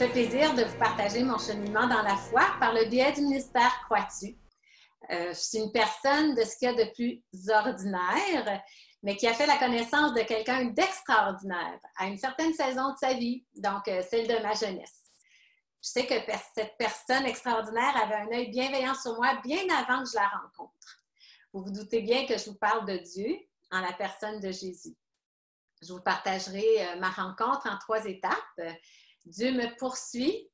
fait plaisir de vous partager mon cheminement dans la foi par le biais du ministère Croix-tu. Je suis une personne de ce qu'il y a de plus ordinaire, mais qui a fait la connaissance de quelqu'un d'extraordinaire à une certaine saison de sa vie, donc celle de ma jeunesse. Je sais que cette personne extraordinaire avait un œil bienveillant sur moi bien avant que je la rencontre. Vous vous doutez bien que je vous parle de Dieu en la personne de Jésus. Je vous partagerai ma rencontre en 3 étapes. Dieu me poursuit,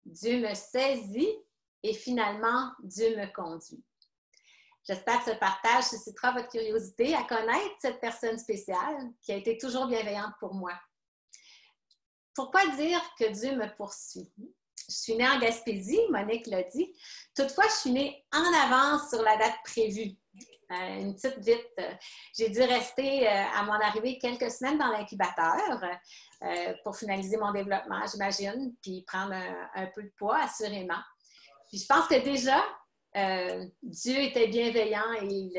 Dieu me saisit et finalement, Dieu me conduit. J'espère que ce partage suscitera votre curiosité à connaître cette personne spéciale qui a été toujours bienveillante pour moi. Pourquoi dire que Dieu me poursuit? Je suis née en Gaspésie, Monique l'a dit. Toutefois, je suis née en avance sur la date prévue. Une petite vite. J'ai dû rester à mon arrivée quelques semaines dans l'incubateur pour finaliser mon développement, j'imagine, puis prendre un peu de poids, assurément. Puis je pense que déjà, Dieu était bienveillant et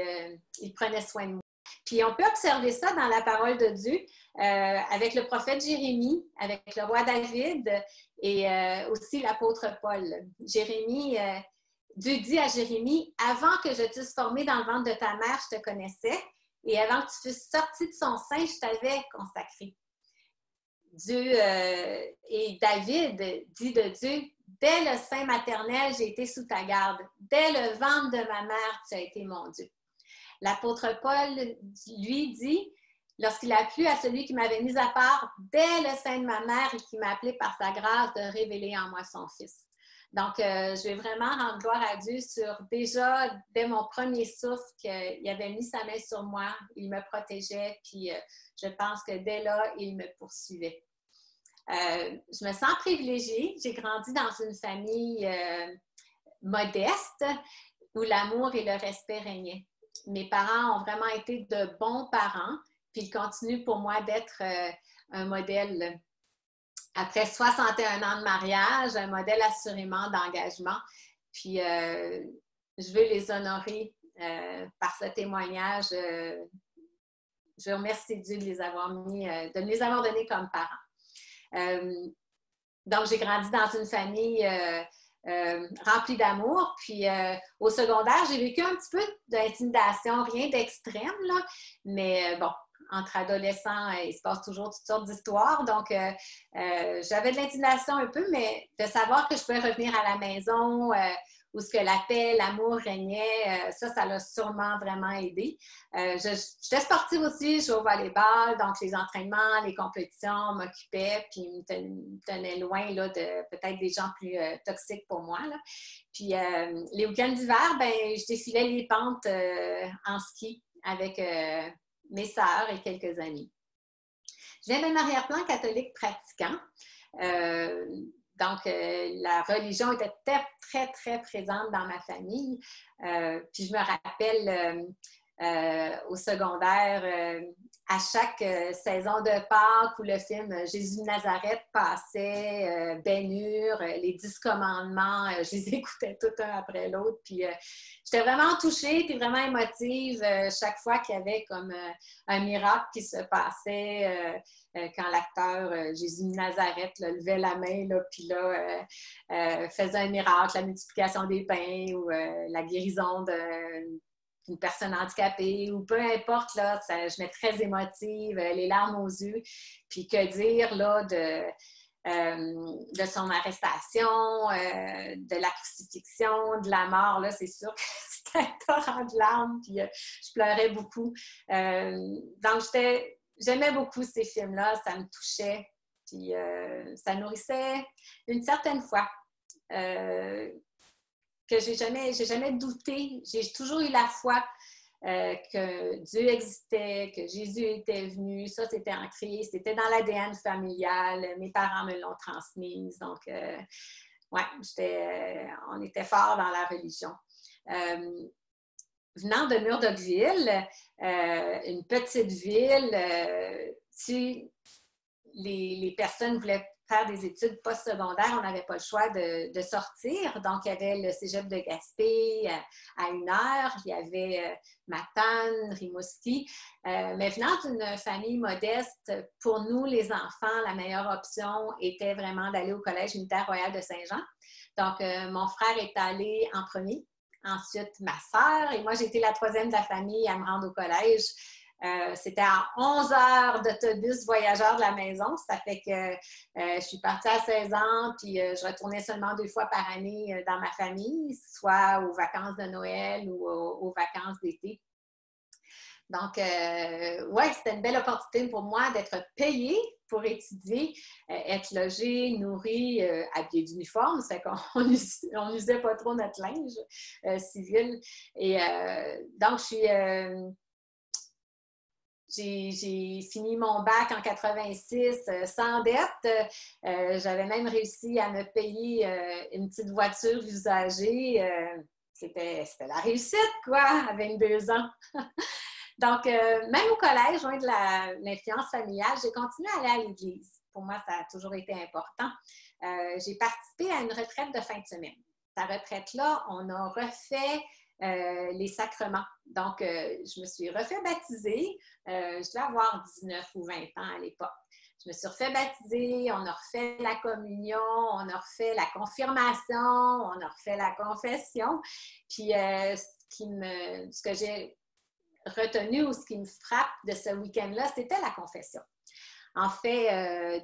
il prenait soin de moi. Puis on peut observer ça dans la parole de Dieu avec le prophète Jérémie, avec le roi David et aussi l'apôtre Paul. Jérémie, Dieu dit à Jérémie, « Avant que je t'eusse formé dans le ventre de ta mère, je te connaissais, et avant que tu fusses sorti de son sein, je t'avais consacré. » Dieu et David dit de Dieu, « Dès le sein maternel, j'ai été sous ta garde. Dès le ventre de ma mère, tu as été mon Dieu. » L'apôtre Paul, lui, dit, lorsqu'il a plu à celui qui m'avait mis à part dès le sein de ma mère et qui m'a appelé par sa grâce de révéler en moi son Fils. Donc, je vais vraiment rendre gloire à Dieu sur déjà, dès mon premier souffle, qu'il avait mis sa main sur moi, il me protégeait, puis je pense que dès là, il me poursuivait. Je me sens privilégiée. J'ai grandi dans une famille modeste où l'amour et le respect régnaient. Mes parents ont vraiment été de bons parents, puis ils continuent pour moi d'être un modèle, après 61 ans de mariage, un modèle assurément d'engagement. Puis je veux les honorer par ce témoignage. Je remercie Dieu de me les avoir donnés comme parents. Donc, j'ai grandi dans une famille remplie d'amour. Puis, au secondaire, j'ai vécu un petit peu d'intimidation, rien d'extrême, là, mais bon, entre adolescents, il se passe toujours toutes sortes d'histoires. Donc, j'avais de l'intimidation un peu, mais de savoir que je pouvais revenir à la maison où ce que la paix, l'amour régnait, ça l'a sûrement vraiment aidé. J'étais sportive aussi, je jouais au volleyball, donc les entraînements, les compétitions m'occupaient, puis me tenaient loin là, de peut-être des gens plus toxiques pour moi, là. Puis les week-ends d'hiver, ben, je défilais les pentes en ski avec mes sœurs et quelques amis. Je viens d'un arrière-plan catholique pratiquant. Donc, la religion était très, très présente dans ma famille. Puis, je me rappelle au secondaire, à chaque saison de Pâques où le film Jésus de Nazareth passait, Ben-Hur, les 10 commandements, je les écoutais tout un après l'autre. Puis, j'étais vraiment touchée puis vraiment émotive chaque fois qu'il y avait comme un miracle qui se passait. Quand l'acteur Jésus de Nazareth là, levait la main, là, puis là, faisait un miracle, la multiplication des pains ou la guérison d'une personne handicapée ou peu importe, là, je m'étais très émotive, les larmes aux yeux. Puis que dire là, de son arrestation, de la crucifixion, de la mort, là, c'est sûr que c'était un torrent de larmes, puis je pleurais beaucoup. Donc, j'aimais beaucoup ces films-là, ça me touchait, puis ça nourrissait une certaine foi que j'ai jamais douté. J'ai toujours eu la foi que Dieu existait, que Jésus était venu. Ça, c'était ancré, c'était dans l'ADN familial. Mes parents me l'ont transmise. Donc, ouais, on était fort dans la religion. Venant de Murdochville, une petite ville, les personnes voulaient faire des études postsecondaires, on n'avait pas le choix de sortir. Donc, il y avait le cégep de Gaspé à 1 heure, il y avait Matane, Rimouski. Mais venant d'une famille modeste, pour nous, les enfants, la meilleure option était vraiment d'aller au Collège militaire royal de Saint-Jean. Donc, mon frère est allé en premier, ensuite ma sœur, et moi, j'ai été la troisième de la famille à me rendre au collège. C'était à 11 heures d'autobus voyageur de la maison. Ça fait que je suis partie à 16 ans, puis je retournais seulement 2 fois par année dans ma famille, soit aux vacances de Noël ou aux vacances d'été. Donc, ouais, c'était une belle opportunité pour moi d'être payée pour étudier, être logée, nourrie, habillée d'uniforme. C'est qu'on n'usait pas trop notre linge civil. Et donc, j'ai fini mon bac en 86 sans dette. J'avais même réussi à me payer une petite voiture usagée. C'était la réussite, quoi, à 22 ans. Donc, même au collège, loin de l'influence familiale, j'ai continué à aller à l'église. Pour moi, ça a toujours été important. J'ai participé à une retraite de fin de semaine. Cette retraite-là, on a refait les sacrements. Donc, je me suis refait baptiser. Je devais avoir 19 ou 20 ans à l'époque. Je me suis refait baptiser, on a refait la communion, on a refait la confirmation, on a refait la confession. Puis, ce que j'ai retenu ou ce qui me frappe de ce week-end-là, c'était la confession. En fait,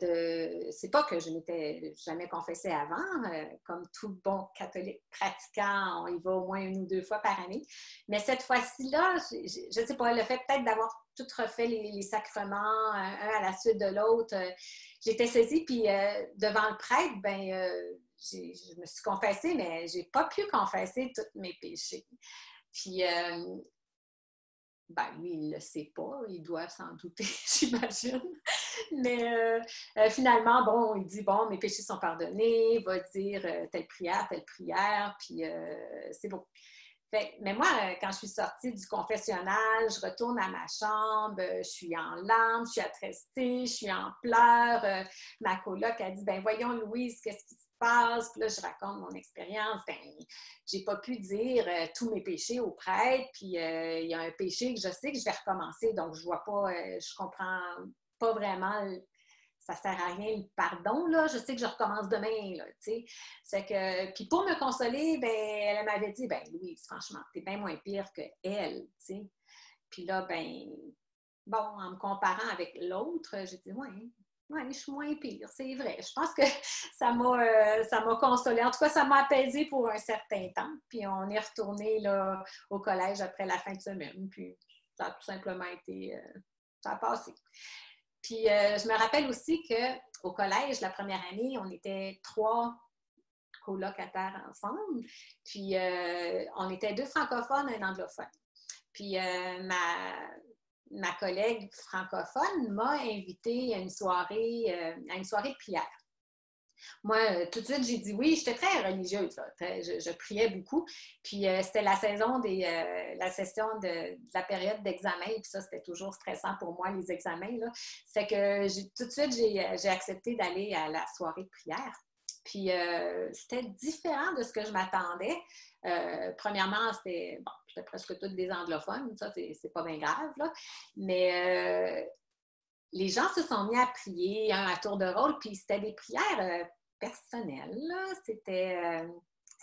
c'est pas que je m'étais jamais confessée avant. Comme tout bon catholique pratiquant, on y va au moins 1 ou 2 fois par année. Mais cette fois-ci-là, je ne sais pas, le fait peut-être d'avoir tout refait les sacrements, un à la suite de l'autre, j'étais saisie, puis devant le prêtre, je me suis confessée, mais je n'ai pas pu confesser tous mes péchés. Puis, lui, il ne le sait pas, il doit s'en douter, j'imagine. Mais finalement, bon, il dit, bon, mes péchés sont pardonnés, va dire telle prière, puis c'est bon. Mais moi, quand je suis sortie du confessionnal, je retourne à ma chambre, je suis en larmes, je suis attristée, je suis en pleurs. Ma coloc a dit, ben voyons Louise, qu'est-ce qui se passe? Puis là, je raconte mon expérience. J'ai pas pu dire tous mes péchés au prêtre, puis il y a un péché que je sais que je vais recommencer, donc je vois pas, je comprends pas vraiment. Ça ne sert à rien le pardon, là. Je sais que je recommence demain, là, tu sais. C'est que, puis pour me consoler, elle m'avait dit, Louise, franchement, t'es bien moins pire qu'elle, tu sais. Puis là, bon, en me comparant avec l'autre, j'ai dit, ouais, je suis moins pire, c'est vrai. Je pense que ça m'a consolée. En tout cas, ça m'a apaisée pour un certain temps. Puis on est retourné, là, au collège après la fin de semaine. Puis ça a tout simplement été, ça a passé. Puis, je me rappelle aussi qu'au collège, la première année, on était 3 colocataires ensemble. Puis, on était 2 francophones, 1 anglophone. Puis, ma collègue francophone m'a invitée à une soirée de prière. Moi, tout de suite, j'ai dit oui. J'étais très religieuse, là. Je priais beaucoup. Puis, c'était la session de la période d'examen. Puis ça, c'était toujours stressant pour moi, les examens, là. C'est que tout de suite, j'ai accepté d'aller à la soirée de prière. Puis, c'était différent de ce que je m'attendais. Premièrement, c'était presque toutes des anglophones. Ça, c'est pas bien grave, là. Mais les gens se sont mis à prier à tour de rôle, puis c'était des prières personnelles, là. C'était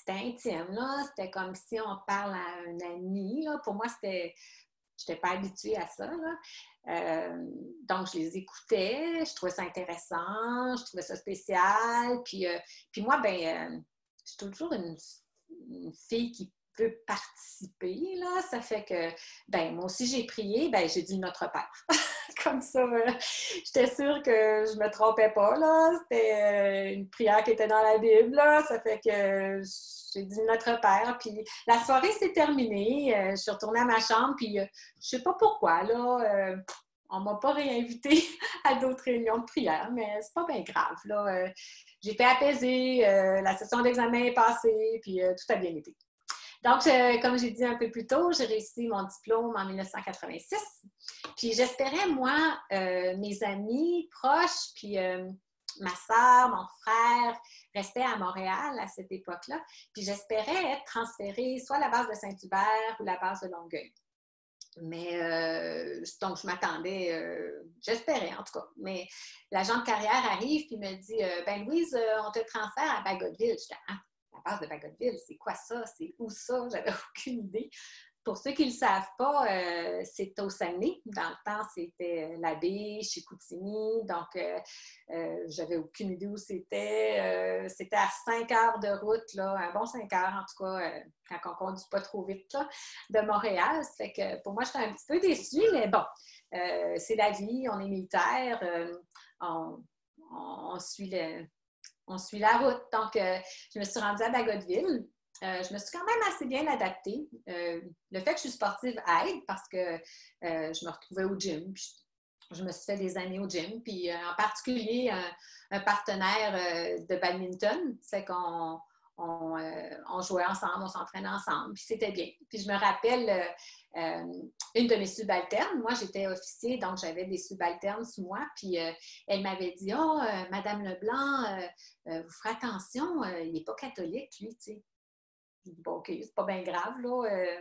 intime, là. C'était comme si on parle à un ami, là. Pour moi, je n'étais pas habituée à ça, là. Donc, je les écoutais, je trouvais ça intéressant, je trouvais ça spécial. Puis moi, je suis toujours une fille qui peut participer, là. Ça fait que, moi aussi, j'ai prié, j'ai dit Notre Père. Comme ça, j'étais sûre que je me trompais pas, là. C'était une prière qui était dans la Bible, là. Ça fait que j'ai dit Notre Père. Puis la soirée s'est terminée. Je suis retournée à ma chambre, puis je sais pas pourquoi, là. On m'a pas réinvitée à d'autres réunions de prière, mais c'est pas bien grave, là. J'étais apaisée, la session d'examen est passée, puis tout a bien été. Donc, comme j'ai dit un peu plus tôt, j'ai réussi mon diplôme en 1986. Puis j'espérais, moi, mes amis proches, puis ma soeur, mon frère restaient à Montréal à cette époque-là. Puis j'espérais être transférée soit à la base de Saint-Hubert ou la base de Longueuil. Mais donc, je m'attendais, j'espérais en tout cas. Mais l'agent de carrière arrive et me dit ben Louise, on te transfère à Bagotville. J'étais la base de Bagotville, c'est quoi ça? C'est où ça? J'avais aucune idée. Pour ceux qui ne le savent pas, c'est au Saguenay. Dans le temps, c'était la baie, Chicoutimi. Donc, j'avais aucune idée où c'était. C'était à 5 heures de route, là, un bon 5 heures en tout cas, quand on ne conduit pas trop vite, là, de Montréal. Ça fait que pour moi, j'étais un petit peu déçue, mais bon, c'est la vie, on est militaire, on suit la route. Donc, je me suis rendue à Bagotville. Je me suis quand même assez bien adaptée. Le fait que je suis sportive aide parce que je me retrouvais au gym. Puis je me suis fait des années au gym. Puis en particulier, un partenaire de badminton. C'est qu'on on jouait ensemble, on s'entraînait ensemble. Puis c'était bien. Puis je me rappelle une de mes subalternes. Moi, j'étais officier, donc j'avais des subalternes sous moi. Puis elle m'avait dit « Oh, Madame Leblanc, vous ferez attention, il n'est pas catholique, lui, tu sais. » J'ai dit, bon, OK, c'est pas bien grave, là.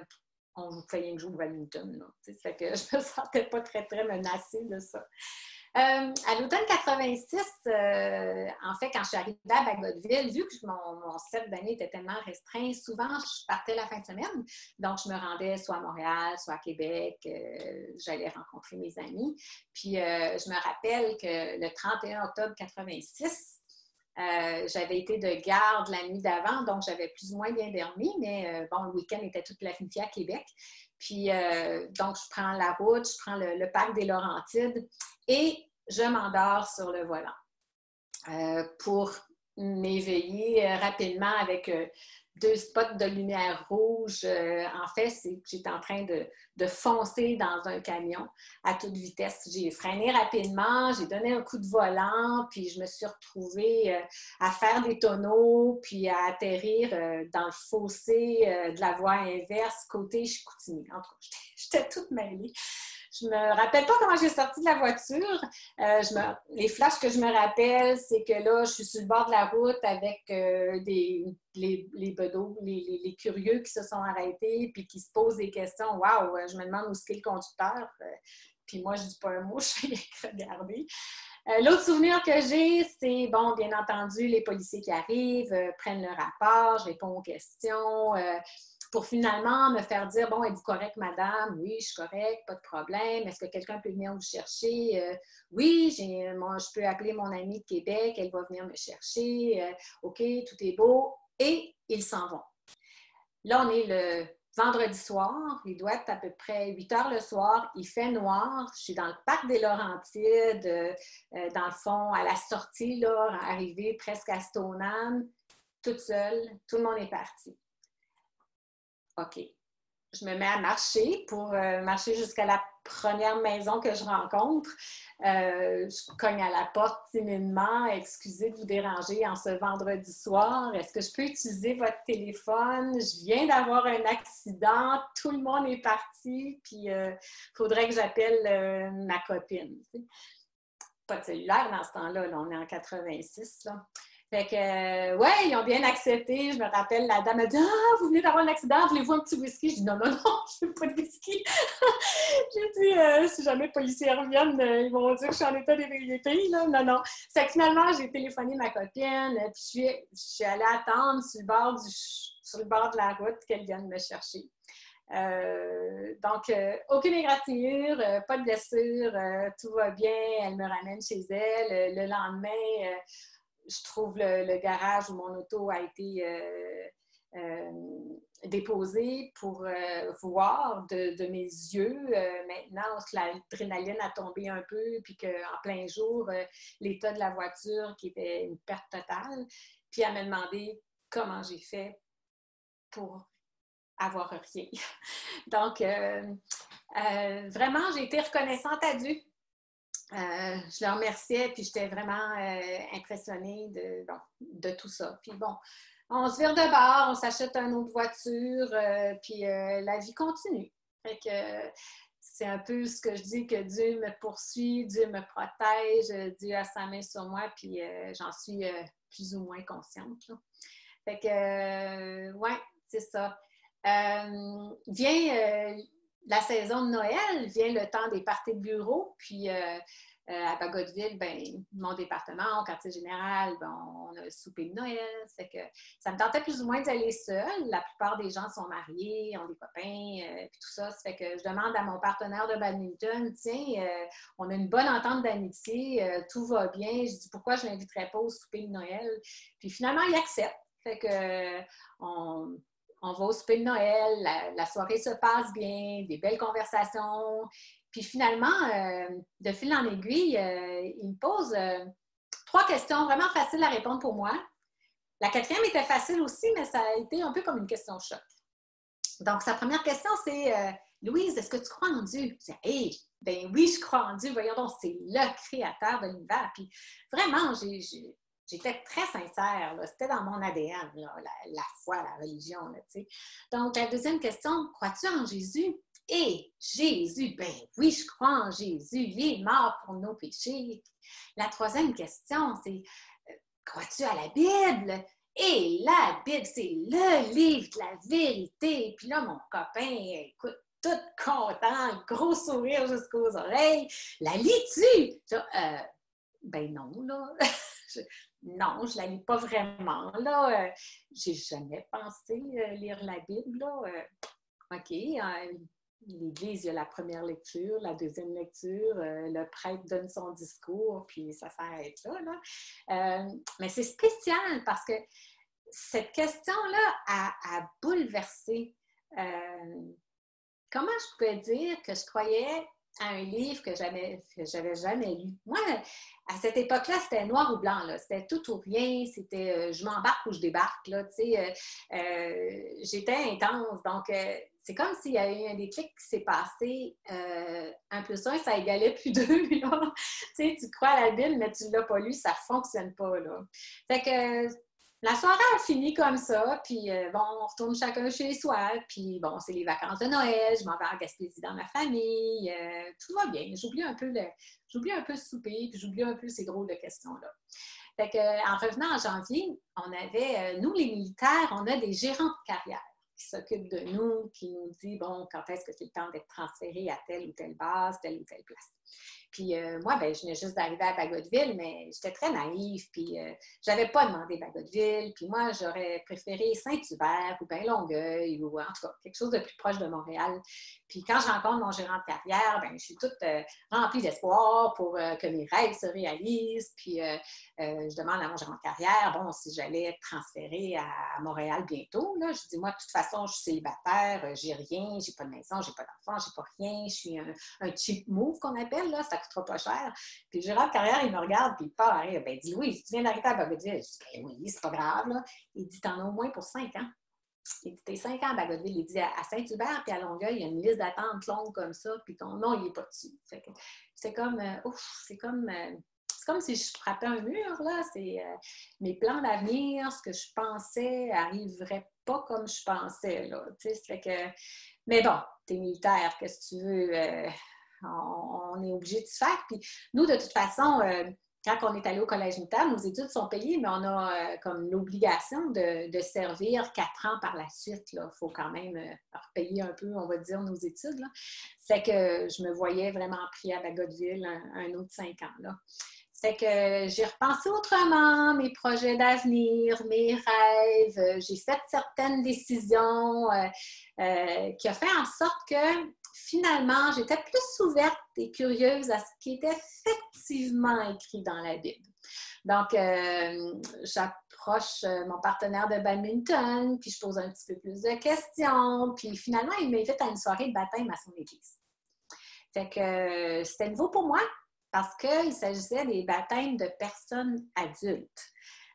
On fait rien que jouer au badminton, là. Ça fait que je me sentais pas très, très menacée de ça. À l'automne 86, en fait, quand je suis arrivée à Bagotville, vu que mon cercle d'année était tellement restreint, souvent, je partais la fin de semaine. Donc, je me rendais soit à Montréal, soit à Québec. J'allais rencontrer mes amis. Puis, je me rappelle que le 31 octobre 86, j'avais été de garde la nuit d'avant, donc j'avais plus ou moins bien dormi, mais bon, le week-end était tout planifié à Québec. Puis, donc, je prends la route, je prends le parc des Laurentides et je m'endors sur le volant pour m'éveiller rapidement avec 2 spots de lumière rouge. En fait, c'est que j'étais en train de foncer dans un camion à toute vitesse. J'ai freiné rapidement, j'ai donné un coup de volant, puis je me suis retrouvée à faire des tonneaux, puis à atterrir dans le fossé de la voie inverse, côté Chicoutimi. En tout cas, j'étais toute mêlée. Je me rappelle pas comment j'ai sorti de la voiture. Les flashs que je me rappelle, c'est que là, je suis sur le bord de la route avec les bedeaux, les curieux qui se sont arrêtés puis qui se posent des questions. Waouh, je me demande où est-ce qu'est le conducteur. Puis moi, je dis pas un mot, je fais rien que regarder. L'autre souvenir que j'ai, c'est, bon, bien entendu, les policiers qui arrivent, prennent le rapport, je réponds aux questions, pour finalement me faire dire, bon, êtes-vous correcte, madame? Oui, je suis correcte, pas de problème. Est-ce que quelqu'un peut venir vous chercher? Oui, je peux appeler mon amie de Québec, elle va venir me chercher. OK, tout est beau. Et ils s'en vont. Là, on est le vendredi soir, il doit être à peu près 8 heures le soir, il fait noir, je suis dans le parc des Laurentides, dans le fond, à la sortie, là, arrivée presque à Stoneham, toute seule, tout le monde est parti. OK. Je me mets à marcher pour marcher jusqu'à la première maison que je rencontre. Je cogne à la porte timidement. Excusez de vous déranger en ce vendredi soir. Est-ce que je peux utiliser votre téléphone? Je viens d'avoir un accident. Tout le monde est parti. Puis, il faudrait que j'appelle ma copine. Pas de cellulaire dans ce temps-là. Là, on est en 86. Là. Fait que, ouais, ils ont bien accepté. Je me rappelle, la dame a dit « Ah, vous venez d'avoir un accident, voulez-vous un petit whisky? » Je dis « Non, non, non, je ne veux pas de whisky. » J'ai dit Si jamais les policiers reviennent, ils vont dire que je suis en état d'ébriété. Non, non. C'est que finalement, j'ai téléphoné ma copine, puis je suis allée attendre sur le bord de la route qu'elle vienne me chercher. Donc, aucune égratignure, pas de blessure, tout va bien. Elle me ramène chez elle. Le lendemain, je trouve le garage où mon auto a été déposé pour voir de mes yeux. Maintenant, l'adrénaline a tombé un peu, puis qu'en plein jour, l'état de la voiture qui était une perte totale. Puis elle m'a demandé comment j'ai fait pour avoir rien. Donc, vraiment, j'ai été reconnaissante à Dieu. Je le remerciais, puis j'étais vraiment impressionnée de tout ça. Puis bon, on se vire de bord, on s'achète une autre voiture, puis la vie continue. Fait que c'est un peu ce que je dis, que Dieu me poursuit, Dieu me protège, Dieu a sa main sur moi, puis j'en suis plus ou moins consciente, là. Fait que, ouais, c'est ça. Vient la saison de Noël, vient le temps des parties de bureau, puis à Bagotville, ben, mon département, au quartier général, ben, on a un souper de Noël. Fait que ça me tentait plus ou moins d'y aller seule. La plupart des gens sont mariés, ont des copains, puis tout ça. Ça fait que je demande à mon partenaire de badminton, tiens, on a une bonne entente d'amitié, tout va bien. Je dis, pourquoi je ne l'inviterais pas au souper de Noël? Puis finalement, il accepte. Fait que on va au souper de Noël, la soirée se passe bien, des belles conversations. Puis finalement, de fil en aiguille, il me pose 3 questions vraiment faciles à répondre pour moi. La 4e était facile aussi, mais ça a été un peu comme une question choc. Donc, sa première question, c'est Louise, est-ce que tu crois en Dieu? Je dis, hey, ben oui, je crois en Dieu. Voyons donc, c'est le créateur de l'univers. Puis vraiment, j'étais très sincère, là. C'était dans mon ADN, là, la foi, la religion. Là, donc, la 2e question, crois-tu en Jésus? Et Jésus, ben oui, je crois en Jésus, il est mort pour nos péchés. La 3e question, c'est crois-tu à la Bible? Et la Bible, c'est le livre de la vérité. Puis là, mon copain, écoute, tout content, gros sourire jusqu'aux oreilles. La lis-tu? Ben non, là. Non, je la lis pas vraiment, là. J'ai jamais pensé lire la Bible, là. OK, l'Église, il y a la première lecture, la 2e lecture, le prêtre donne son discours, puis ça s'arrête là. Mais c'est spécial parce que cette question-là a bouleversé. Comment je pouvais dire que je croyais à un livre que j'avais jamais lu? Moi, à cette époque-là, c'était noir ou blanc, là. C'était tout ou rien. C'était je m'embarque ou je débarque, là. J'étais intense. Donc, c'est comme s'il y a eu un déclic qui s'est passé. 1 plus 1, ça égalait plus 2. Là. Tu crois à la Bible, mais tu ne l'as pas lu, ça ne fonctionne pas. Là. Fait que la soirée a fini comme ça, puis bon, on retourne chacun chez soi, puis bon, c'est les vacances de Noël, je m'en vais en Gaspésie dans ma famille, tout va bien. J'oublie un peu le souper, puis j'oublie un peu ces drôles de questions-là. Fait que, en revenant en janvier, on avait, nous les militaires, on a des gérants de carrière qui s'occupent de nous, qui nous dit, bon, quand est-ce que c'est le temps d'être transféré à telle ou telle base, telle ou telle place. Puis moi, ben, je venais juste d'arriver à Bagotville, mais j'étais très naïve, puis je n'avais pas demandé Bagotville, puis moi, j'aurais préféré Saint-Hubert ou bien Longueuil, ou en tout cas, quelque chose de plus proche de Montréal. Puis quand je rencontre mon gérant de carrière, ben, je suis toute remplie d'espoir pour que mes rêves se réalisent, puis je demande à mon gérant de carrière, bon, si j'allais être transférée à Montréal bientôt, là, je dis, moi, de toute façon, je suis célibataire, j'ai rien, j'ai pas de maison, j'ai pas d'enfant, j'ai pas rien, je suis un cheap move qu'on appelle, là, ça coûtera pas cher. Puis le gérant de carrière, il me regarde, puis il part, ben, il dit, oui, tu viens d'arriver à Bagotville. Je dis, ben oui, c'est pas grave, là. Il dit, t'en as au moins pour 5 ans. Il dit, t'es 5 ans à Bagotville. Il dit, à Saint-Hubert puis à Longueuil, il y a une liste d'attente longue comme ça, puis ton nom, il n'est pas dessus. C'est comme, c'est comme si je frappais un mur, là. Mes plans d'avenir, ce que je pensais, n'arriverait pas comme je pensais, là. Mais bon, t'es militaire, qu'est-ce que tu veux? On est obligé de se faire. Puis nous, de toute façon, quand on est allé au collège militaire, nos études sont payées, mais on a comme l'obligation de servir 4 ans par la suite. Il faut quand même repayer un peu, on va dire, nos études. Là. C'est que je me voyais vraiment pris à Bagotville un autre 5 ans. Là. C'est que j'ai repensé autrement mes projets d'avenir, mes rêves. J'ai fait certaines décisions qui ont fait en sorte que finalement, j'étais plus ouverte et curieuse à ce qui était effectivement écrit dans la Bible. Donc, j'approche mon partenaire de badminton, puis je pose un petit peu plus de questions, puis finalement, il m'invite à une soirée de baptême à son église. Fait que c'était nouveau pour moi parce qu'il s'agissait des baptêmes de personnes adultes.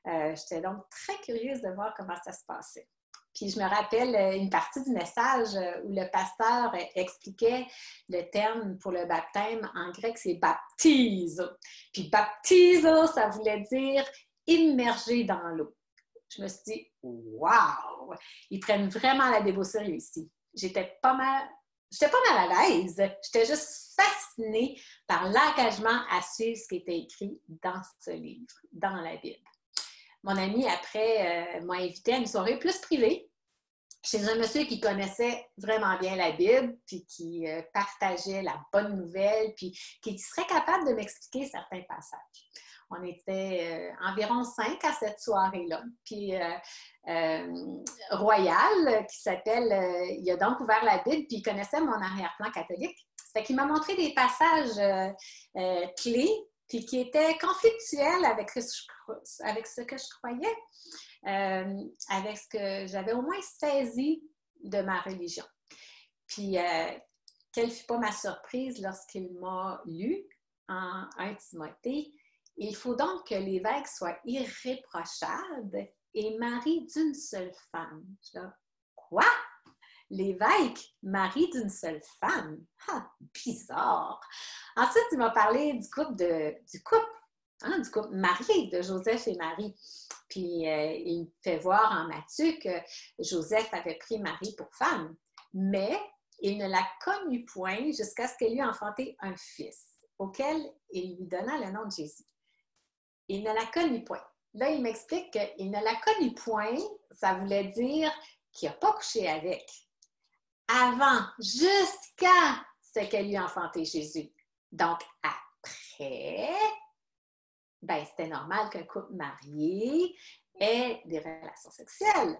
J'étais donc très curieuse de voir comment ça se passait. Puis je me rappelle une partie du message où le pasteur expliquait le terme pour le baptême. En grec, c'est baptizo. Puis baptizo, ça voulait dire immerger dans l'eau. Je me suis dit, wow! Ils prennent vraiment la Bible au sérieux ici. J'étais pas mal j'étais pas mal à l'aise. J'étais juste fascinée par l'engagement à suivre ce qui était écrit dans ce livre, dans la Bible. Mon ami, après, m'a invitée à une soirée plus privée chez un monsieur qui connaissait vraiment bien la Bible, puis qui partageait la bonne nouvelle, puis qui serait capable de m'expliquer certains passages. On était environ 5 à cette soirée-là. Puis Royal, qui s'appelle, il a donc ouvert la Bible, puis il connaissait mon arrière-plan catholique. Fait qu'il m'a montré des passages clés, puis qui étaient conflictuels avec ce que je croyais, avec ce que j'avais au moins saisi de ma religion. Puis, quelle fut pas ma surprise lorsqu'il m'a lu en 1 Timothée. Il faut donc que l'évêque soit irréprochable et mari d'une seule femme. Je dis, quoi? L'évêque, mari d'une seule femme? Ah, bizarre! Ensuite, il m'a parlé du couple marié de Joseph et Marie. Puis, il me fait voir en Matthieu que Joseph avait pris Marie pour femme, mais il ne la connut point jusqu'à ce qu'elle eût enfanté un fils, auquel il lui donna le nom de Jésus. Il ne la connut point. Là, il m'explique qu'il ne la connut point, ça voulait dire qu'il n'a pas couché avec. Avant, jusqu'à ce qu'elle lui enfanté Jésus. Donc, après, ben, c'était normal qu'un couple marié ait des relations sexuelles.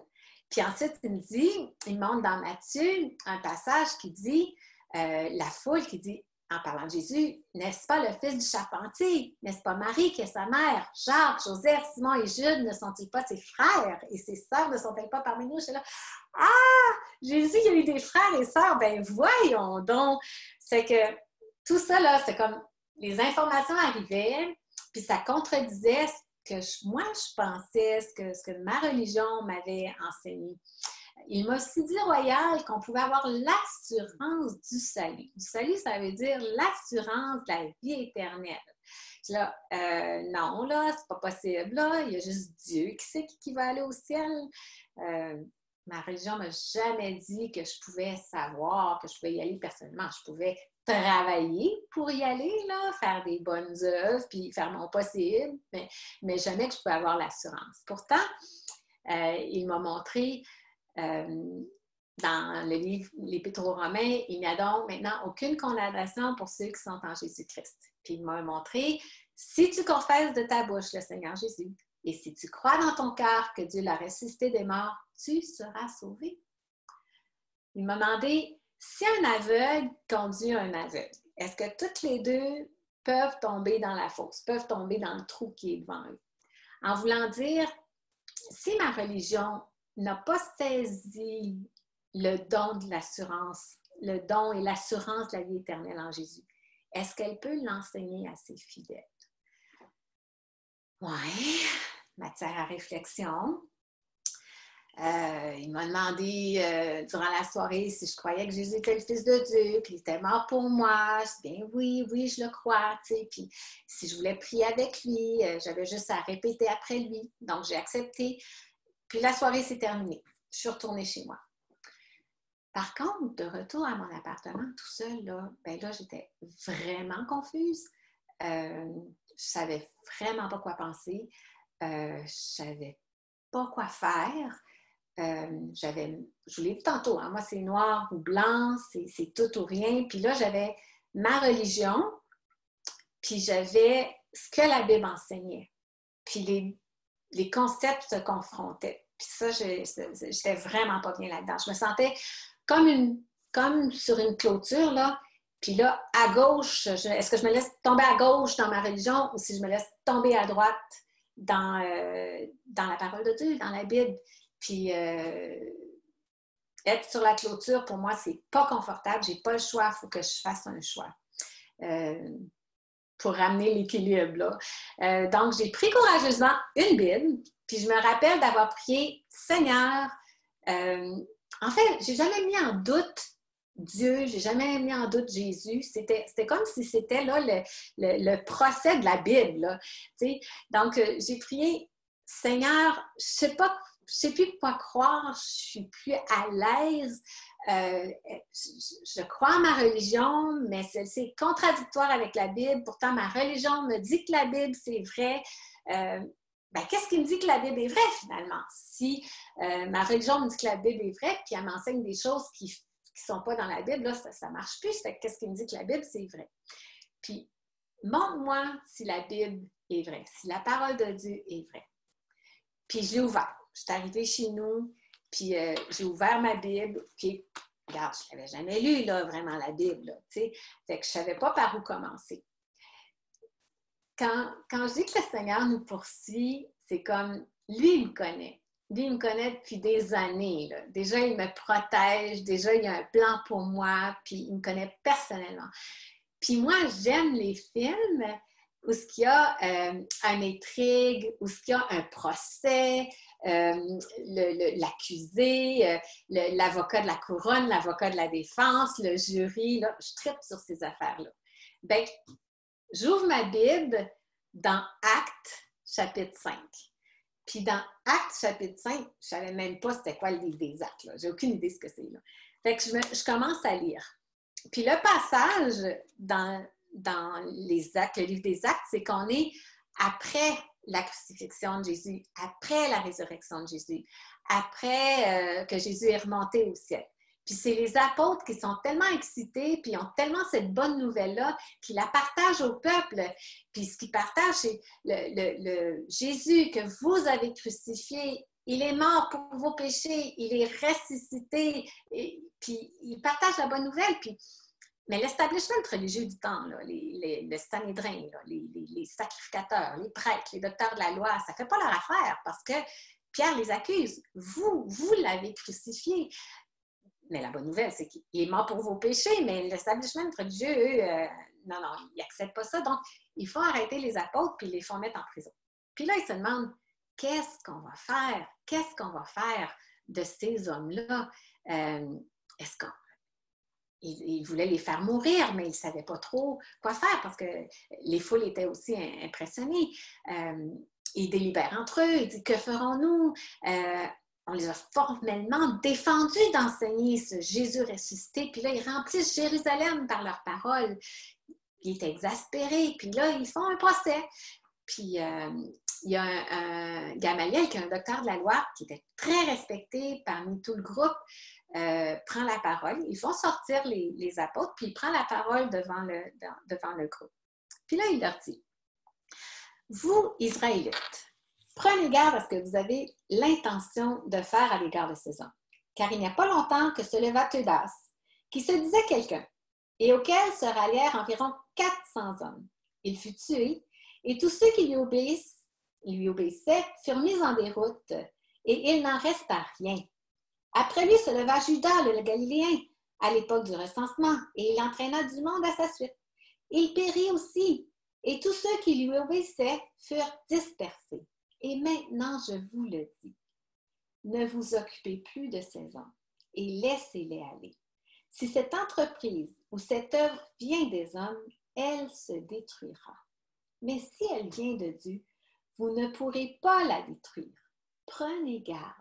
Puis ensuite, il montre dans Matthieu un passage qui dit, la foule qui dit, en parlant de Jésus, n'est-ce pas le fils du charpentier? N'est-ce pas Marie qui est sa mère? Jacques, Joseph, Simon et Jude ne sont-ils pas ses frères? Et ses sœurs ne sont-elles pas parmi nous? Je suis là, ah! Jésus, il y a eu des frères et sœurs. Ben voyons donc! C'est que tout ça, là, c'est comme les informations arrivaient, puis ça contredisait ce que moi, je pensais, ce que ma religion m'avait enseigné. Il m'a aussi dit, Royal, qu'on pouvait avoir l'assurance du salut. Du salut, ça veut dire l'assurance de la vie éternelle. Là, non, là, c'est pas possible. Là. Il y a juste Dieu qui sait qui va aller au ciel. Ma religion ne m'a jamais dit que je pouvais savoir, que je pouvais y aller personnellement. Je pouvais travailler pour y aller, là, faire des bonnes œuvres, puis faire mon possible, mais jamais que je pouvais avoir l'assurance. Pourtant, il m'a montré dans le livre l'Épître aux Romains, il n'y a donc maintenant aucune condamnation pour ceux qui sont en Jésus-Christ. Puis il m'a montré, si tu confesses de ta bouche le Seigneur Jésus, et si tu crois dans ton cœur que Dieu l'a ressuscité des morts, tu seras sauvé. Il m'a demandé, si un aveugle conduit un aveugle, est-ce que toutes les deux peuvent tomber dans la fosse, peuvent tomber dans le trou qui est devant eux? En voulant dire, si ma religion n'a pas saisi le don de l'assurance, le don et l'assurance de la vie éternelle en Jésus, est-ce qu'elle peut l'enseigner à ses fidèles? Oui, matière à réflexion. Il m'a demandé durant la soirée si je croyais que Jésus était le Fils de Dieu, qu'il était mort pour moi. Je dis bien oui, je le crois. Tu sais. Puis si je voulais prier avec lui, j'avais juste à répéter après lui. Donc j'ai accepté. Puis la soirée s'est terminée. Je suis retournée chez moi. Par contre, de retour à mon appartement tout seul, là, ben là, j'étais vraiment confuse. Je savais vraiment pas quoi penser. Je savais pas quoi faire. Je vous l'ai dit tantôt, hein, moi, c'est noir ou blanc, c'est tout ou rien. Puis là, j'avais ma religion, puis j'avais ce que la Bible enseignait. Puis les concepts se confrontaient. Puis ça, j'étais vraiment pas bien là-dedans. Je me sentais comme sur une clôture, là. Puis là, à gauche, est-ce que je me laisse tomber à gauche dans ma religion ou si je me laisse tomber à droite dans la parole de Dieu, dans la Bible? Puis être sur la clôture, pour moi, c'est pas confortable. J'ai pas le choix. Il faut que je fasse un choix pour ramener l'équilibre, là. Donc, j'ai pris courageusement une Bible, puis je me rappelle d'avoir prié, Seigneur, en fait, j'ai jamais mis en doute Dieu, j'ai jamais mis en doute Jésus. C'était comme si c'était là le procès de la Bible, là. Donc, j'ai prié, Seigneur, je sais pas sais plus quoi croire, je suis plus à l'aise. Je crois en ma religion, mais c'est contradictoire avec la Bible. Pourtant, ma religion me dit que la Bible, c'est vrai. Qu'est-ce qui me dit que la Bible est vraie, finalement? Si ma religion me dit que la Bible est vraie, puis elle m'enseigne des choses qui ne sont pas dans la Bible, là, ça ne marche plus. Qu'est-ce qui me dit que la Bible, c'est vrai? Puis, montre-moi si la Bible est vraie, si la parole de Dieu est vraie. Puis, je l'ai ouvert. Je suis arrivée chez nous, puis j'ai ouvert ma Bible, puis, regarde, je ne l'avais jamais lu, là, vraiment, la Bible, là, tu sais. Fait que je ne savais pas par où commencer. Quand je dis que le Seigneur nous poursuit, c'est comme, lui, il me connaît. Lui, il me connaît depuis des années, là. Déjà, il me protège, déjà, il a un plan pour moi, puis il me connaît personnellement. Puis moi, j'aime les films où il y a une intrigue, où il y a un procès, l'accusé, l'avocat de la couronne, l'avocat de la défense, le jury. Là, je tripe sur ces affaires-là. Bien, j'ouvre ma Bible dans Actes, chapitre 5. Puis dans Actes, chapitre 5, je ne savais même pas c'était quoi le livre des Actes. J'ai aucune idée de ce que c'est. Là. Fait que je commence à lire. Puis le passage dans les Actes, le livre des Actes, c'est qu'on est après la crucifixion de Jésus, après la résurrection de Jésus, après que Jésus est remonté au ciel. Puis c'est les apôtres qui sont tellement excités, puis ils ont tellement cette bonne nouvelle-là, qu'ils la partagent au peuple. Puis ce qu'ils partagent, c'est le Jésus que vous avez crucifié. Il est mort pour vos péchés, il est ressuscité, et, puis il partage la bonne nouvelle. Puis, mais l'establishment religieux du temps, là, le Sanhédrin, là, les sacrificateurs, les prêtres, les docteurs de la loi, ça ne fait pas leur affaire parce que Pierre les accuse. Vous l'avez crucifié. Mais la bonne nouvelle, c'est qu'il est mort pour vos péchés, mais l'establishment religieux, eux, non, ils n'acceptent pas ça. Donc, il faut arrêter les apôtres puis ils les font mettre en prison. Puis là, ils se demandent, qu'est-ce qu'on va faire? Qu'est-ce qu'on va faire de ces hommes-là? Est-ce qu'ils voulaient les faire mourir, mais ils ne savaient pas trop quoi faire parce que les foules étaient aussi impressionnées. Ils délibèrent entre eux, ils disent, que ferons-nous? On les a formellement défendus d'enseigner ce Jésus ressuscité. Puis là, ils remplissent Jérusalem par leurs paroles. Ils étaient exaspérés. Puis là, ils font un procès. Puis il y a un Gamaliel, qui est un docteur de la loi, qui était très respecté parmi tout le groupe, prend la parole. Ils font sortir les apôtres, puis il prend la parole devant le groupe. Puis là, il leur dit, « Vous, Israélites, prenez garde à ce que vous avez l'intention de faire à l'égard de ces hommes. Car il n'y a pas longtemps que se leva Theudas, qui se disait quelqu'un, et auquel se rallièrent environ 400 hommes. Il fut tué, et tous ceux qui lui obéissaient furent mis en déroute, et il n'en resta rien. Après lui se leva Judas, le Galiléen, à l'époque du recensement, et il entraîna du monde à sa suite. Il périt aussi, et tous ceux qui lui obéissaient furent dispersés. Et maintenant, je vous le dis, ne vous occupez plus de ces hommes et laissez-les aller. Si cette entreprise ou cette œuvre vient des hommes, elle se détruira. Mais si elle vient de Dieu, vous ne pourrez pas la détruire. Prenez garde,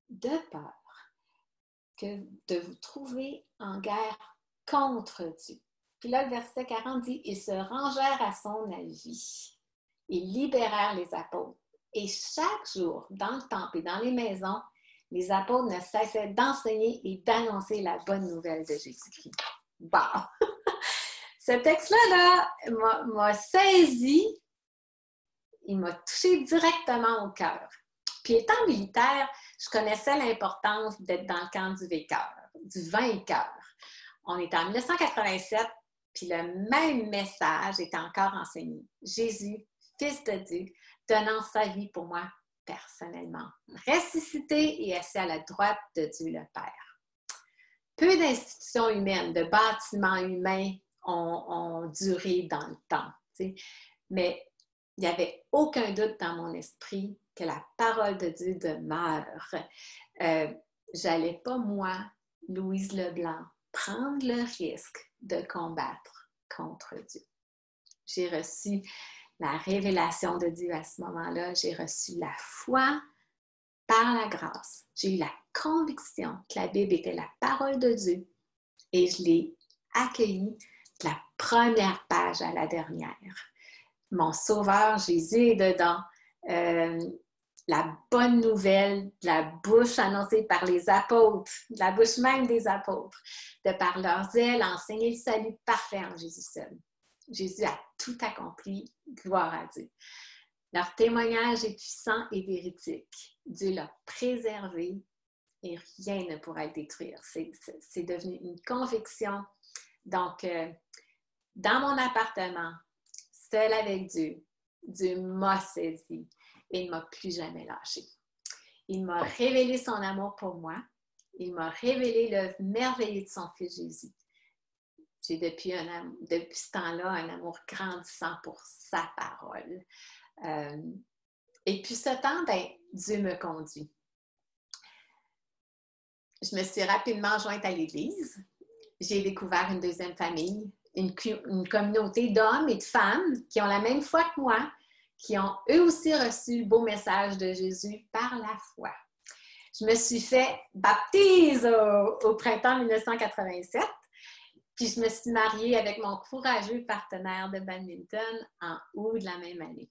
de peur de vous trouver en guerre contre Dieu. Puis là, le verset 40 dit, « Ils se rangèrent à son avis. Ils libérèrent les apôtres. Et chaque jour, dans le temple et dans les maisons, les apôtres ne cessaient d'enseigner et d'annoncer la bonne nouvelle de Jésus-Christ. » Wow! Ce texte-là m'a saisi, il m'a touché directement au cœur. Puis étant militaire, je connaissais l'importance d'être dans le camp du vainqueur. On est en 1987, puis le même message est encore enseigné. Jésus, Fils de Dieu, donnant sa vie pour moi personnellement, ressuscité et assis à la droite de Dieu le Père. Peu d'institutions humaines, de bâtiments humains ont duré dans le temps, mais il n'y avait aucun doute dans mon esprit que la parole de Dieu demeure. J'allais pas, moi, Louise Leblanc, prendre le risque de combattre contre Dieu. J'ai reçu la révélation de Dieu à ce moment-là. J'ai reçu la foi par la grâce, j'ai eu la conviction que la Bible était la parole de Dieu et je l'ai accueillie de la première page à la dernière. Mon Sauveur Jésus est dedans. La bonne nouvelle de la bouche annoncée par les apôtres, de la bouche même des apôtres, de par leur zèle, enseigner le salut parfait en Jésus seul. Jésus a tout accompli, gloire à Dieu. Leur témoignage est puissant et véridique. Dieu l'a préservé et rien ne pourra le détruire. C'est devenu une conviction. Donc, dans mon appartement, seul avec Dieu, Dieu m'a saisi et ne m'a plus jamais lâché. Il m'a révélé son amour pour moi. Il m'a révélé l'œuvre merveilleuse de son Fils Jésus. J'ai depuis ce temps-là un amour grandissant pour sa parole. Et puis ce temps, Dieu me conduit. Je me suis rapidement jointe à l'Église. J'ai découvert une deuxième famille, une communauté d'hommes et de femmes qui ont la même foi que moi, qui ont eux aussi reçu le beau message de Jésus par la foi. Je me suis fait baptiser au printemps 1987, puis je me suis mariée avec mon courageux partenaire de badminton en août de la même année.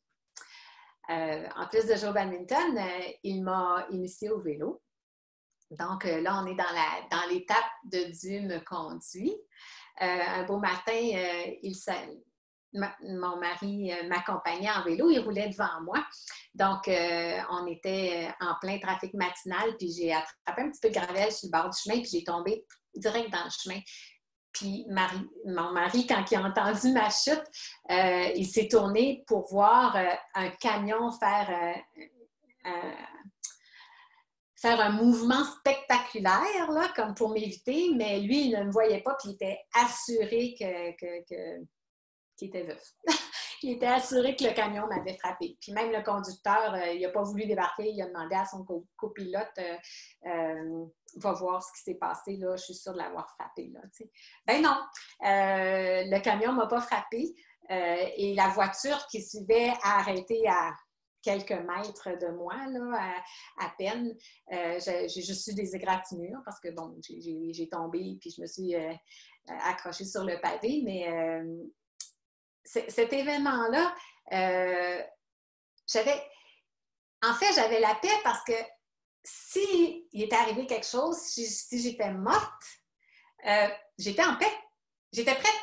En plus de jouer au badminton, il m'a initiée au vélo. Donc là, on est dans l'étape de Dieu me conduit. Un beau matin, mon mari m'accompagnait en vélo, il roulait devant moi. Donc, on était en plein trafic matinal, puis j'ai attrapé un petit peu de gravelle sur le bord du chemin, puis j'ai tombé direct dans le chemin. Puis mon mari, quand il a entendu ma chute, il s'est tourné pour voir un camion faire un mouvement spectaculaire, là, comme pour m'éviter, mais lui, il ne me voyait pas, puis il était assuré qu'il était veuf. Il était assuré que le camion m'avait frappé. Puis même le conducteur, il n'a pas voulu débarquer, il a demandé à son copilote va voir ce qui s'est passé, là, je suis sûre de l'avoir frappé. Là, tu sais. Ben non, le camion ne m'a pas frappé et la voiture qui suivait a arrêté à quelques mètres de moi, là, à peine. J'ai juste eu des égratignures parce que, bon, j'ai tombé puis je me suis accrochée sur le pavé, mais cet événement-là, j'avais la paix parce que s'il était arrivé quelque chose, si j'étais morte, j'étais en paix. J'étais prête.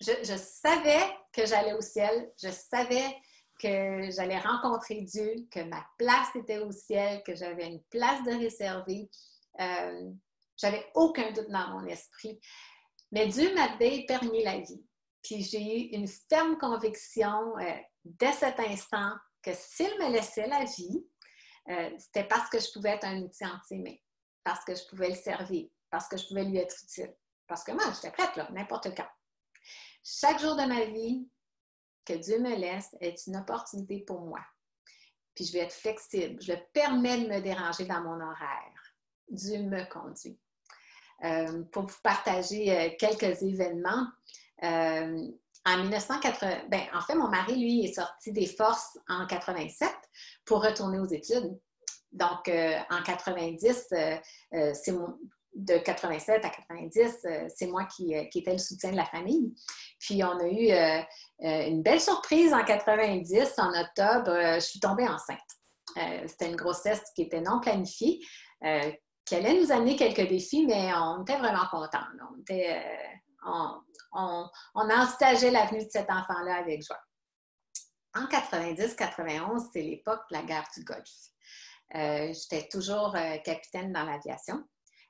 Je savais que j'allais au ciel. Je savais que j'allais rencontrer Dieu, que ma place était au ciel, que j'avais une place de réservée. J'avais aucun doute dans mon esprit. Mais Dieu m'avait épargné la vie. Puis j'ai eu une ferme conviction dès cet instant que s'il me laissait la vie, c'était parce que je pouvais être un outil entre ses mains, parce que je pouvais le servir, parce que je pouvais lui être utile. Parce que moi, j'étais prête, là, n'importe quand. Chaque jour de ma vie que Dieu me laisse est une opportunité pour moi. Puis je vais être flexible. Je le permets de me déranger dans mon horaire. Dieu me conduit. Pour vous partager quelques événements, en 1980, en fait, mon mari, lui, est sorti des forces en 87 pour retourner aux études. Donc, en 90, de 87 à 90, c'est moi qui étais le soutien de la famille. Puis, on a eu une belle surprise en 90. En octobre, je suis tombée enceinte. C'était une grossesse qui était non planifiée, qui allait nous amener quelques défis, mais on était vraiment contents. On envisageait l'avenue de cet enfant-là avec joie. En 90-91, c'est l'époque de la guerre du Golfe. J'étais toujours capitaine dans l'aviation.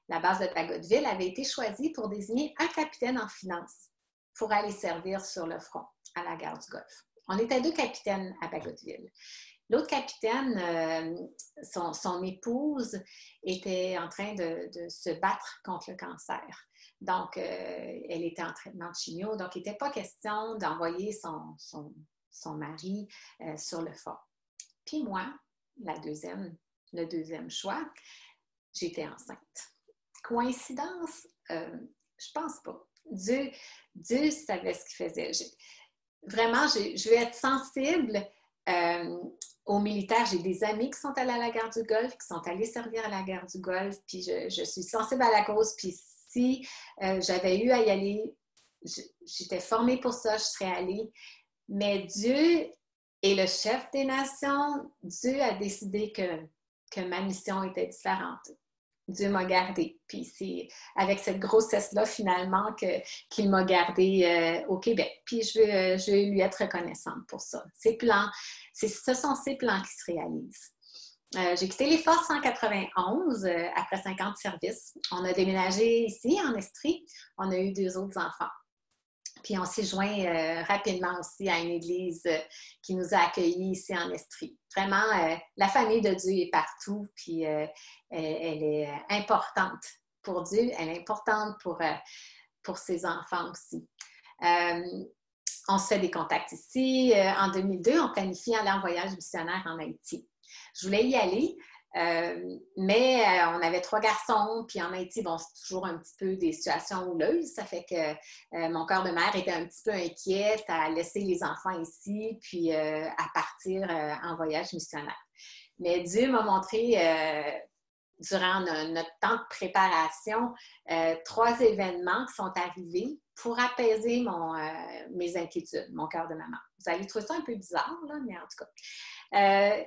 La base de Bagotville avait été choisie pour désigner un capitaine en finance pour aller servir sur le front à la guerre du Golfe. On était 2 capitaines à Bagotville. L'autre capitaine, son épouse, était en train de se battre contre le cancer. Donc, elle était en traitement de chimio. Donc, il n'était pas question d'envoyer son mari sur le front. Puis moi, le deuxième choix, j'étais enceinte. Coïncidence? Je pense pas. Dieu savait ce qu'il faisait. Vraiment, je vais être sensible Au militaire, j'ai des amis qui sont allés à la guerre du Golfe, qui sont allés servir à la guerre du Golfe, puis je suis sensible à la cause, puis si j'avais eu à y aller, j'étais formée pour ça, je serais allée. Mais Dieu est le chef des nations. Dieu a décidé que ma mission était différente. Dieu m'a gardée. Puis c'est avec cette grossesse-là, finalement, qu'il m'a gardée au Québec. Puis je vais lui être reconnaissante pour ça. Ses plans, ce sont ses plans qui se réalisent. J'ai quitté les forces en 91, après 50 services. On a déménagé ici, en Estrie. On a eu 2 autres enfants. Puis on s'est joint rapidement aussi à une église qui nous a accueillis ici en Estrie. Vraiment, la famille de Dieu est partout, puis elle est importante pour Dieu, elle est importante pour ses enfants aussi. On se fait des contacts ici. En 2002, on planifie aller en voyage missionnaire en Haïti. Je voulais y aller, mais on avait 3 garçons, puis en Haïti, bon, c'est toujours un petit peu des situations houleuses. Ça fait que mon cœur de mère était un petit peu inquiète à laisser les enfants ici, puis à partir en voyage missionnaire. Mais Dieu m'a montré, durant notre temps de préparation, 3 événements qui sont arrivés pour apaiser mes inquiétudes, mon cœur de maman. Vous allez trouver ça un peu bizarre, là, mais en tout cas.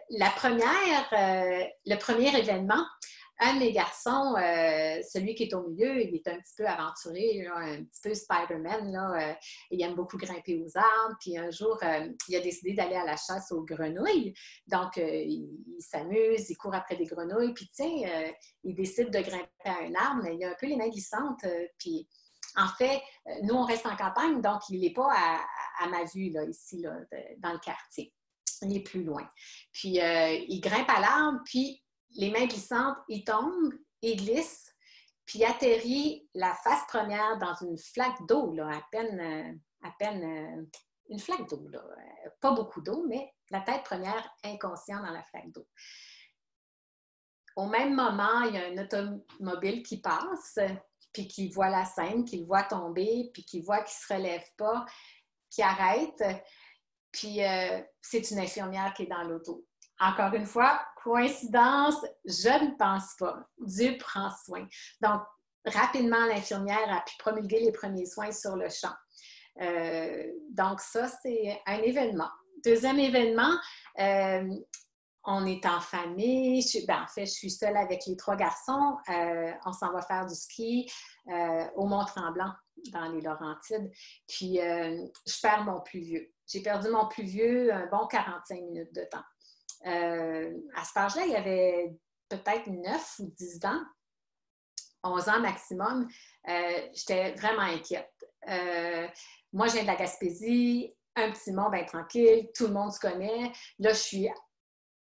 Le premier événement, un de mes garçons, celui qui est au milieu, il est un petit peu aventuré, là, un petit peu Spider-Man. Là, il aime beaucoup grimper aux arbres. Puis un jour, il a décidé d'aller à la chasse aux grenouilles. Donc, il s'amuse, il court après des grenouilles. Puis tiens, il décide de grimper à un arbre, mais il a un peu les mains glissantes. Puis en fait, nous, on reste en campagne, donc il n'est pas à ma vue, là, ici, là, dans le quartier. Il est plus loin. Puis, il grimpe à l'arbre, puis les mains glissantes, il tombe, il glisse, puis il atterrit la face première dans une flaque d'eau, là, à peine une flaque d'eau, là. Pas beaucoup d'eau, mais la tête première inconscient dans la flaque d'eau. Au même moment, il y a un automobile qui passe, puis qui voit la scène, qui le voit tomber, puis qui voit qu'il ne se relève pas, qui arrête. Puis c'est une infirmière qui est dans l'auto. Encore une fois, coïncidence, je ne pense pas. Dieu prend soin. Donc, rapidement, l'infirmière a pu promulguer les premiers soins sur le champ. Donc, ça, c'est un événement. Deuxième événement, on est en famille. En fait, je suis seule avec les 3 garçons. On s'en va faire du ski au Mont-Tremblant, dans les Laurentides. Puis, je perds mon plus vieux. J'ai perdu mon plus vieux un bon 45 minutes de temps. À cet âge-là, il y avait peut-être 9 ou 10 ans, 11 ans maximum. J'étais vraiment inquiète. Moi, je viens de la Gaspésie, un petit monde bien tranquille, tout le monde se connaît. Là, je suis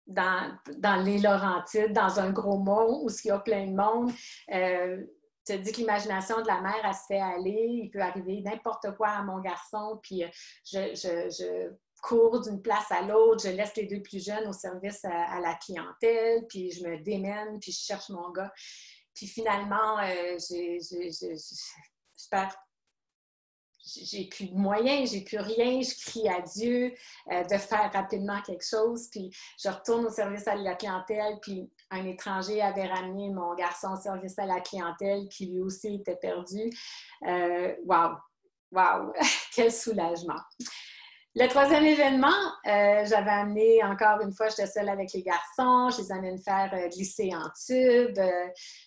dans les Laurentides, dans un gros mont où il y a plein de monde. Je te dis que l'imagination de la mère, elle se fait aller. Il peut arriver n'importe quoi à mon garçon, puis je cours d'une place à l'autre, je laisse les 2 plus jeunes au service à la clientèle, puis je me démène, puis je cherche mon gars. Puis finalement, j'ai plus de moyens, j'ai plus rien, je crie à Dieu de faire rapidement quelque chose, puis je retourne au service à la clientèle, puis un étranger avait ramené mon garçon au service à la clientèle qui lui aussi était perdu. Wow, quel soulagement! Le 3e événement, j'avais amené, encore une fois, j'étais seule avec les garçons, je les amène faire glisser en tube,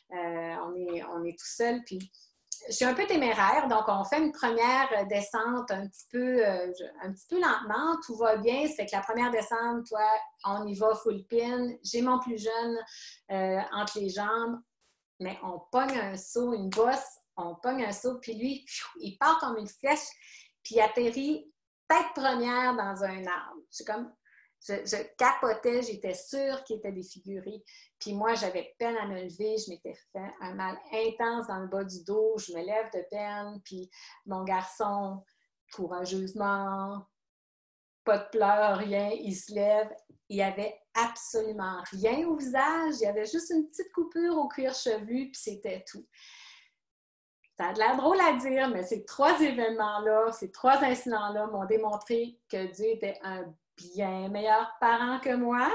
on est tout seul, puis je suis un peu téméraire, donc on fait une première descente un petit peu lentement, tout va bien, ça fait que la première descente, toi, on y va full pin, j'ai mon plus jeune entre les jambes, mais on pogne un saut, une bosse, on pogne un saut, puis lui, il part comme une flèche, puis il atterrit tête première dans un arbre. Je capotais, j'étais sûre qu'il était défiguré. Puis moi, j'avais peine à me lever, je m'étais fait un mal intense dans le bas du dos, je me lève de peine, puis mon garçon, courageusement, pas de pleurs, rien, il se lève. Il n'y avait absolument rien au visage, il y avait juste une petite coupure au cuir chevelu, puis c'était tout. Ça a l'air drôle à dire, mais ces 3 événements-là, ces 3 incidents-là m'ont démontré que Dieu était un bien meilleurs parents que moi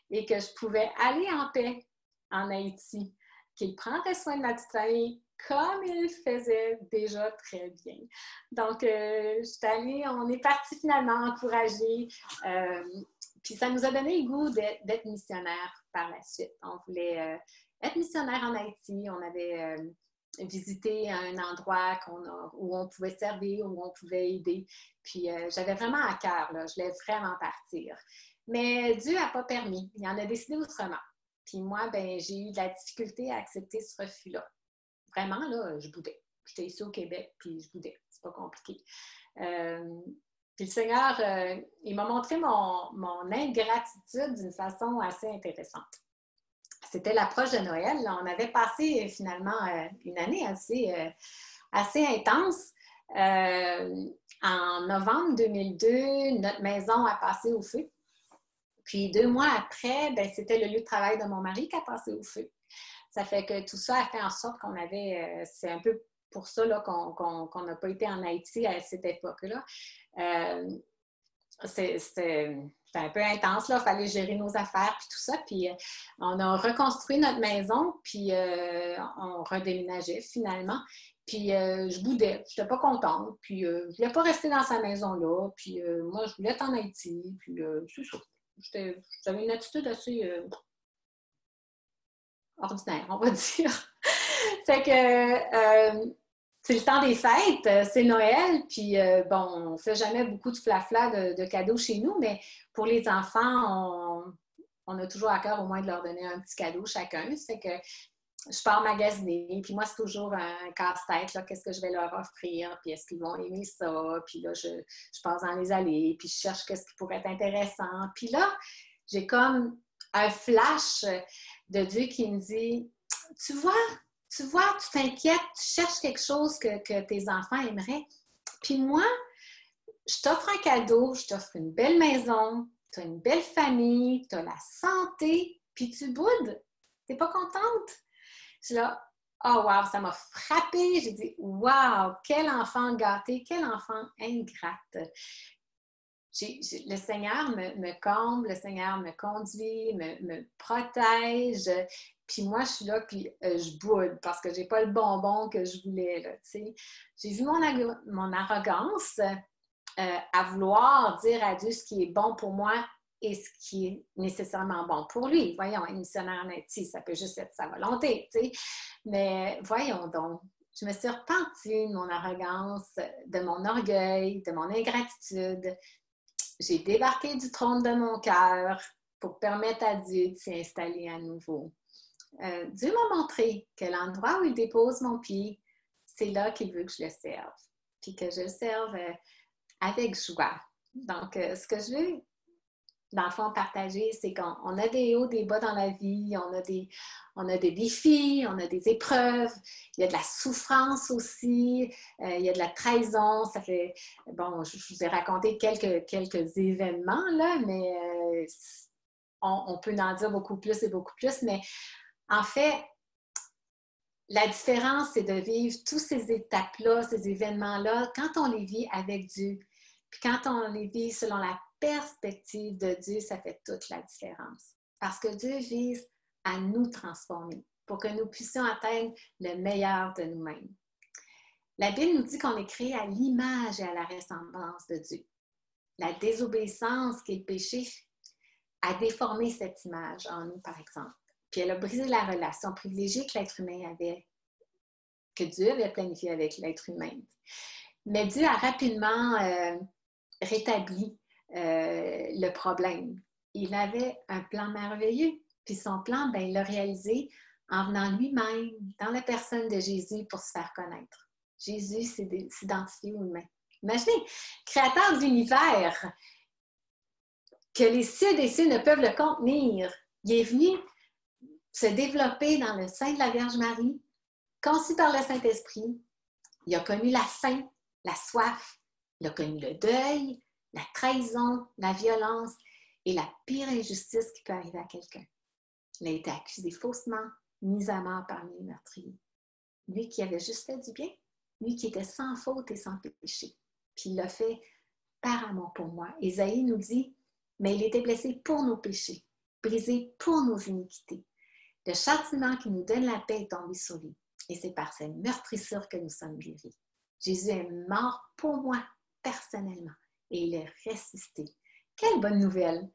et que je pouvais aller en paix en Haïti, qu'il prendrait soin de ma petite famille comme il le faisait déjà très bien. Donc, on est parti finalement encouragés. Puis ça nous a donné le goût d'être missionnaires par la suite. On voulait être missionnaire en Haïti. On avait visité un endroit où on pouvait servir, où on pouvait aider. Puis j'avais vraiment à cœur, là, je voulais vraiment partir. Mais Dieu n'a pas permis. Il en a décidé autrement. Puis moi, ben, j'ai eu de la difficulté à accepter ce refus-là. Vraiment, là, je boudais. J'étais ici au Québec, puis je boudais. C'est pas compliqué. Puis le Seigneur, il m'a montré mon ingratitude d'une façon assez intéressante. C'était l'approche de Noël. On avait passé finalement une année assez intense. En novembre 2002, notre maison a passé au feu. Puis 2 mois après, ben, c'était le lieu de travail de mon mari qui a passé au feu. Ça fait que tout ça a fait en sorte qu'on avait... c'est un peu pour ça là, qu'on n'a pas été en Haïti à cette époque-là. C'était un peu intense, là. Il fallait gérer nos affaires puis tout ça. Puis on a reconstruit notre maison, puis on redéménageait finalement. Puis je boudais, je n'étais pas contente. Puis je ne voulais pas rester dans sa maison-là. Puis moi, je voulais être en Haïti. Puis c'est ça. J'avais une attitude assez ordinaire, on va dire. Fait que c'est le temps des fêtes, c'est Noël, puis bon, on ne fait jamais beaucoup de flafla de cadeaux chez nous, mais pour les enfants, on a toujours à cœur au moins de leur donner un petit cadeau chacun. Ça fait que je pars magasiner, puis moi, c'est toujours un casse-tête, là, qu'est-ce que je vais leur offrir, puis est-ce qu'ils vont aimer ça, puis là, je passe dans les allées, puis je cherche qu'est-ce qui pourrait être intéressant. Puis là, j'ai comme un flash de Dieu qui me dit, tu vois, tu t'inquiètes, tu cherches quelque chose que tes enfants aimeraient. Puis moi, je t'offre un cadeau, je t'offre une belle maison, tu as une belle famille, tu as la santé, puis tu boudes. T'es pas contente? Je suis là, oh wow, ça m'a frappée. J'ai dit, wow, quel enfant gâté, quel enfant ingrate. Le Seigneur me comble, le Seigneur me conduit, me protège. Puis moi, je suis là, puis je boude parce que j'ai pas le bonbon que je voulais. Là, j'ai vu mon arrogance à vouloir dire à Dieu ce qui est bon pour moi et ce qui est nécessairement bon pour lui. Voyons, un missionnaire en Haïti, ça peut juste être sa volonté, t'sais. Mais voyons donc, je me suis repentie de mon arrogance, de mon orgueil, de mon ingratitude. J'ai débarqué du trône de mon cœur pour permettre à Dieu de s'y installer à nouveau. Dieu m'a montré que l'endroit où il dépose mon pied, c'est là qu'il veut que je le serve, puis que je le serve avec joie. Donc, ce que je veux, dans le fond, partager, c'est qu'on a des hauts, des bas dans la vie, on a des défis, on a des épreuves, il y a de la souffrance aussi, il y a de la trahison, ça fait... Bon, je vous ai raconté quelques événements, là, mais on peut en dire beaucoup plus et beaucoup plus, mais en fait, la différence, c'est de vivre toutes ces étapes-là, ces événements-là, quand on les vit avec Dieu. Puis quand on les vit selon la perspective de Dieu, ça fait toute la différence. Parce que Dieu vise à nous transformer pour que nous puissions atteindre le meilleur de nous-mêmes. La Bible nous dit qu'on est créé à l'image et à la ressemblance de Dieu. La désobéissance, qui est le péché, a déformé cette image en nous, par exemple. Puis elle a brisé la relation privilégiée que l'être humain avait, que Dieu avait planifiée avec l'être humain. Mais Dieu a rapidement rétabli le problème. Il avait un plan merveilleux, puis son plan, ben, il l'a réalisé en venant lui-même dans la personne de Jésus pour se faire connaître. Jésus s'identifiait aux humains. Imaginez, créateur de l'univers, que les cieux des cieux ne peuvent le contenir. Il est venu se développer dans le sein de la Vierge Marie, conçu par le Saint-Esprit. Il a connu la faim, la soif, il a connu le deuil, la trahison, la violence et la pire injustice qui peut arriver à quelqu'un. Il a été accusé faussement, mis à mort parmi les meurtriers. Lui qui avait juste fait du bien, lui qui était sans faute et sans péché. Puis il l'a fait par amour pour moi. Ésaïe nous dit, mais il était blessé pour nos péchés, brisé pour nos iniquités. Le châtiment qui nous donne la paix est tombé sur lui, et c'est par ses meurtrissures que nous sommes guéris. Jésus est mort pour moi, personnellement, et il est ressuscité. Quelle bonne nouvelle!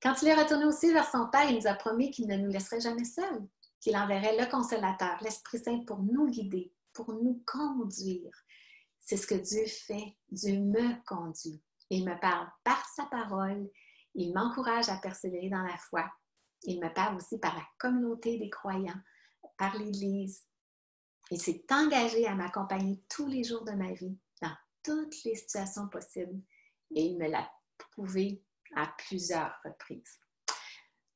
Quand il est retourné aussi vers son Père, il nous a promis qu'il ne nous laisserait jamais seuls, qu'il enverrait le Consolateur, l'Esprit Saint, pour nous guider, pour nous conduire. C'est ce que Dieu fait. Dieu me conduit. Il me parle par sa parole. Il m'encourage à persévérer dans la foi. Il me parle aussi par la communauté des croyants, par l'Église. Il s'est engagé à m'accompagner tous les jours de ma vie, dans toutes les situations possibles. Et il me l'a prouvé à plusieurs reprises.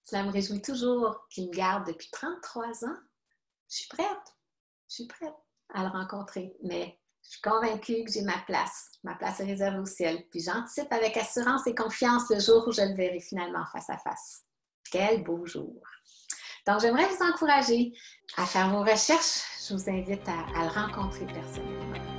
Cela me réjouit toujours qu'il me garde depuis 33 ans. Je suis prête à le rencontrer, mais je suis convaincue que j'ai ma place. Ma place est réservée au ciel. Puis j'anticipe avec assurance et confiance le jour où je le verrai finalement face à face. Quel beau jour! Donc, j'aimerais vous encourager à faire vos recherches. Je vous invite à le rencontrer personnellement.